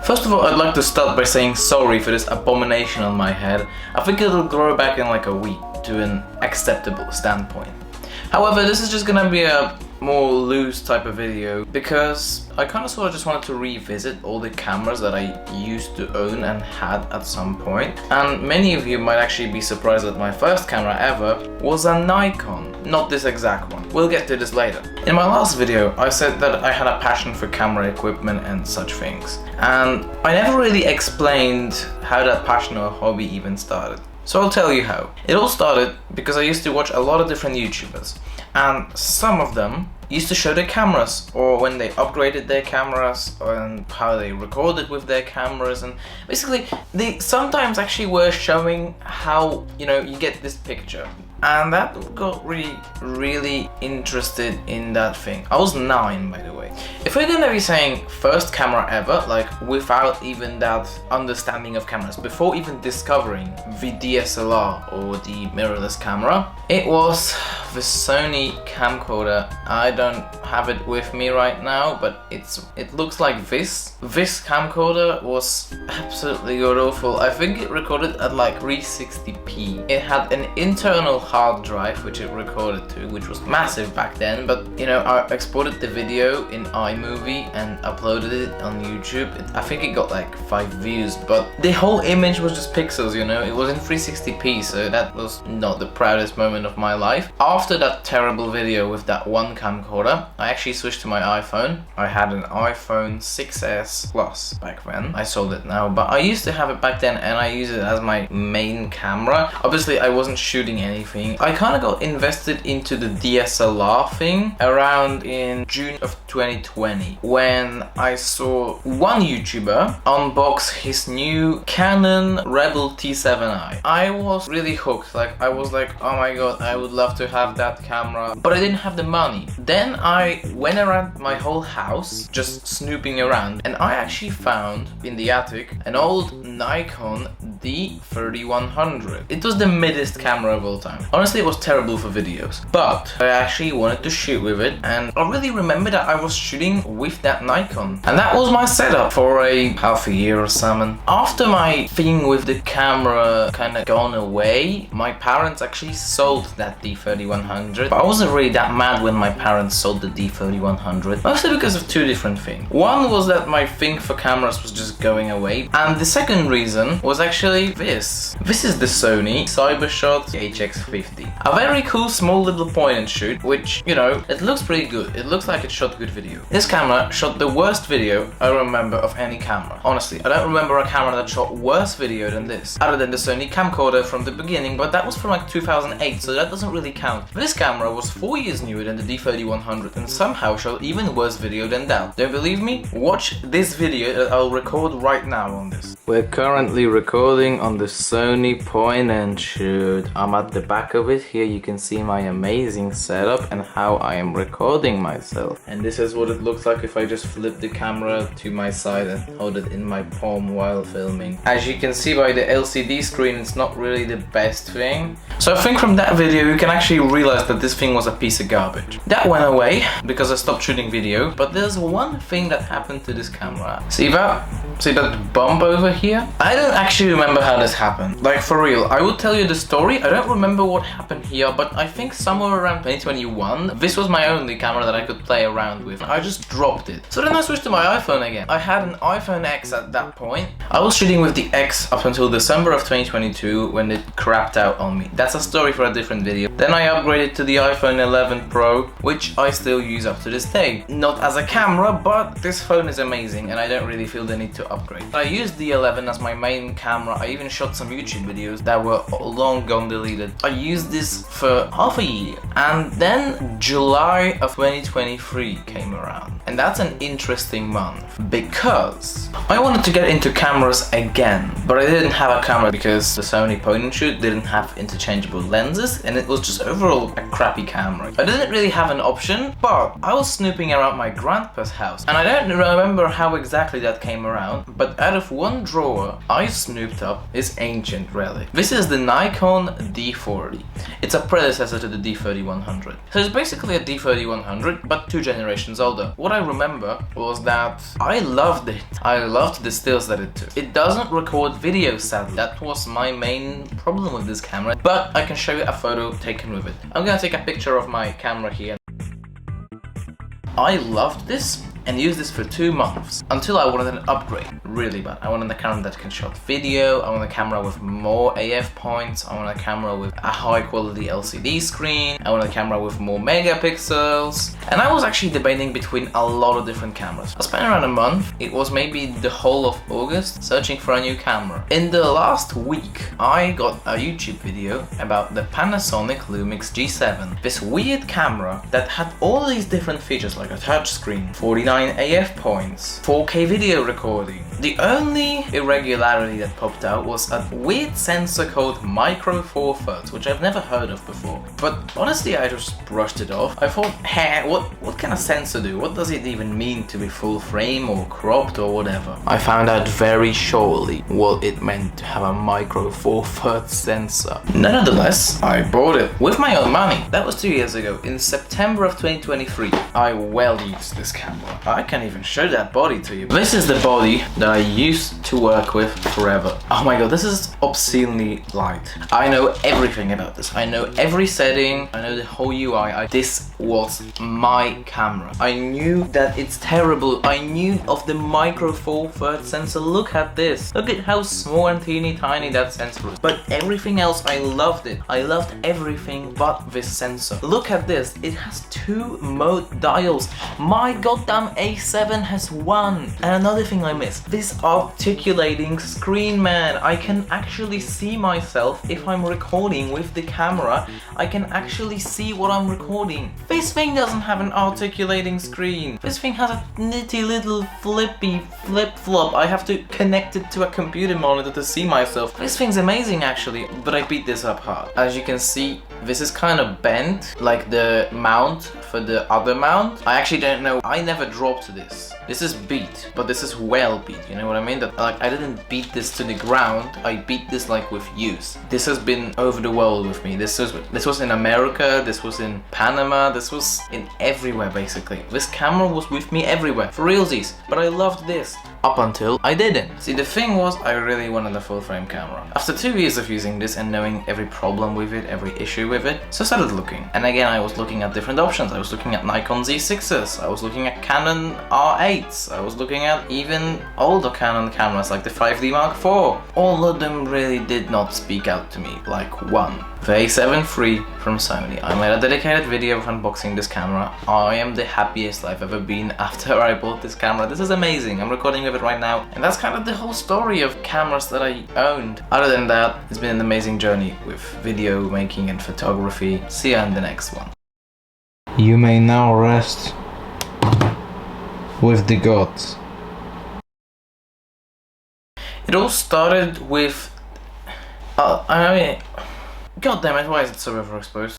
First of all, I'd like to start by saying sorry for this abomination on my head. I think it'll grow back in like a week to an acceptable standpoint. However, this is just gonna be a more loose type of video because I kind of sort of just wanted to revisit all the cameras that I used to own and had at some point. And many of you might actually be surprised that my first camera ever was a Nikon, not this exact one. We'll get to this later. In my last video, I said that I had a passion for camera equipment and such things. And I never really explained how that passion or hobby even started. So I'll tell you how. It all started because I used to watch a lot of different YouTubers, and some of them used to show their cameras, or when they upgraded their cameras, and how they recorded with their cameras, and basically they sometimes actually were showing how, you know, you get this picture. And that got really interested in that thing. I was 9, by the way. If we're gonna be saying first camera ever, like without even that understanding of cameras, before even discovering the DSLR or the mirrorless camera, it was the Sony camcorder. I don't have it with me right now, but it looks like this. This camcorder was absolutely god awful. I think it recorded at like 360p. It had an internal hard drive which it recorded to, which was massive back then, but you know, I exported the video in iMovie and uploaded it on YouTube. I think it got like 5 views, but the whole image was just pixels, you know. It was in 360p, so that was not the proudest moment of my life. After that terrible video with that one camcorder, I actually switched to my iPhone. I had an iPhone 6s Plus back then. I sold it now, but I used to have it back then and I used it as my main camera. Obviously I wasn't shooting anything. I kind of got invested into the DSLR thing around in June of 2020 when I saw one YouTuber unbox his new Canon Rebel T7i. I was really hooked. Like, I was like, oh my god, I would love to have that camera, but I didn't have the money. Then I went around my whole house just snooping around, and I actually found in the attic an old Nikon D3100. It was the middest camera of all time. Honestly, it was terrible for videos, but I actually wanted to shoot with it, and I really remember that I was shooting with that Nikon, and that was my setup for a half a year or something. After my thing with the camera kind of gone away, my parents actually sold that D3100, but I wasn't really that mad when my parents sold the D3100, mostly because of two different things. One was that my thing for cameras was just going away, and the second reason was actually this. This is the Sony Cybershot HX50. A very cool small little point and shoot, which, you know, it looks pretty good. It looks like it shot good video. This camera shot the worst video I remember of any camera. Honestly, I don't remember a camera that shot worse video than this, other than the Sony camcorder from the beginning, but that was from like 2008, so that doesn't really count. This camera was 4 years newer than the D3100 and somehow shot even worse video than that. Don't believe me? Watch this video that I'll record right now on this. We're currently recording on the Sony point and shoot. I'm at the back of it. Here you can see my amazing setup and how I am recording myself. And this is what it looks like if I just flip the camera to my side and hold it in my palm while filming. As you can see by the LCD screen, it's not really the best thing. So I think from that video you can actually realize that this thing was a piece of garbage. That went away because I stopped shooting video, but there's one thing that happened to this camera. See that? See that bump over here? I don't actually remember how this happened. Like, for real, I will tell you the story. I don't remember what happened here, but I think somewhere around 2021, this was my only camera that I could play around with. I just dropped it. So then I switched to my iPhone again. I had an iPhone X at that point. I was shooting with the X up until December of 2022 when it crapped out on me. That's a story for a different video. Then I upgraded to the iPhone 11 Pro, which I still use up to this day. Not as a camera, but this phone is amazing and I don't really feel the need to upgrade. I used the 11 as my main camera. I even shot some YouTube videos that were long gone deleted. I used this for half a year, and then July of 2023 came around, and that's an interesting month because I wanted to get into cameras again, but I didn't have a camera because the Sony point and shoot didn't have interchangeable lenses and it was just overall a crappy camera. I didn't really have an option, but I was snooping around my grandpa's house, and I don't remember how exactly that came around, but out of one drawer I snooped up his ancient relic. This is the Nikon D40. It's a predecessor to the D3100. So it's basically a D3100, but 2 generations older. What I remember was that I loved it. I I loved the stills that it took. It doesn't record video, sadly. That was my main problem with this camera, but I can show you a photo taken with it. I'm gonna take a picture of my camera here. I loved this and used this for 2 months until I wanted an upgrade really bad. I wanted a camera that can shoot video, I wanted a camera with more AF points, I wanted a camera with a high quality LCD screen, I wanted a camera with more megapixels, and I was actually debating between a lot of different cameras. I spent around a month, it was maybe the whole of August, searching for a new camera. In the last week, I got a YouTube video about the Panasonic Lumix G7. This weird camera that had all these different features like a touchscreen, 49 AF points, 4K video recording. The only irregularity that popped out was a weird sensor called Micro Four Thirds, which I've never heard of before. But honestly, I just brushed it off. I thought, hey, what can a sensor do? What does it even mean to be full frame or cropped or whatever? I found out very shortly what it meant to have a Micro Four Thirds sensor. Nonetheless, I bought it with my own money. That was 2 years ago. In September of 2023, I well used this camera. I can even show that body to you. This is the body that I used to work with forever. Oh my god, this is obscenely light. I know everything about this. I know every setting. I know the whole UI. This was my camera. I knew that it's terrible. I knew of the Micro Four Thirds sensor. Look at this. Look at how small and teeny tiny that sensor is. But everything else, I loved it. I loved everything but this sensor. Look at this. It has 2 mode dials. My goddamn A7 has 1. And another thing I miss, this articulating screen, man. I can actually see myself if I'm recording with the camera. I can actually see what I'm recording. This thing doesn't have an articulating screen. This thing has a nitty little flippy flip-flop. I have to connect it to a computer monitor to see myself. This thing's amazing actually, but I beat this up hard. As you can see, this is kind of bent, like the mount for the other mount. I actually don't know. I never dropped this. This is beat, but this is well beat, you know what I mean? That like I didn't beat this to the ground, I beat this like with use. This has been over the world with me. This was in America, this was in Panama, this was in everywhere basically. This camera was with me everywhere, for realsies, but I loved this. Up until I didn't. See, the thing was, I really wanted a full frame camera. After 2 years of using this and knowing every problem with it, every issue with it, so I started looking. And again, I was looking at different options. I was looking at Nikon Z6s, I was looking at Canon R8s, I was looking at even older Canon cameras like the 5D Mark IV. All of them really did not speak out to me, like one. The A7 III from Sony. I made a dedicated video of unboxing this camera. I am the happiest I've ever been after I bought this camera. This is amazing. I'm recording with it right now. And that's kind of the whole story of cameras that I owned. Other than that, it's been an amazing journey with video making and photography. See you in the next one. You may now rest with the gods. It all started with... I mean... God damn it, why is it so overexposed?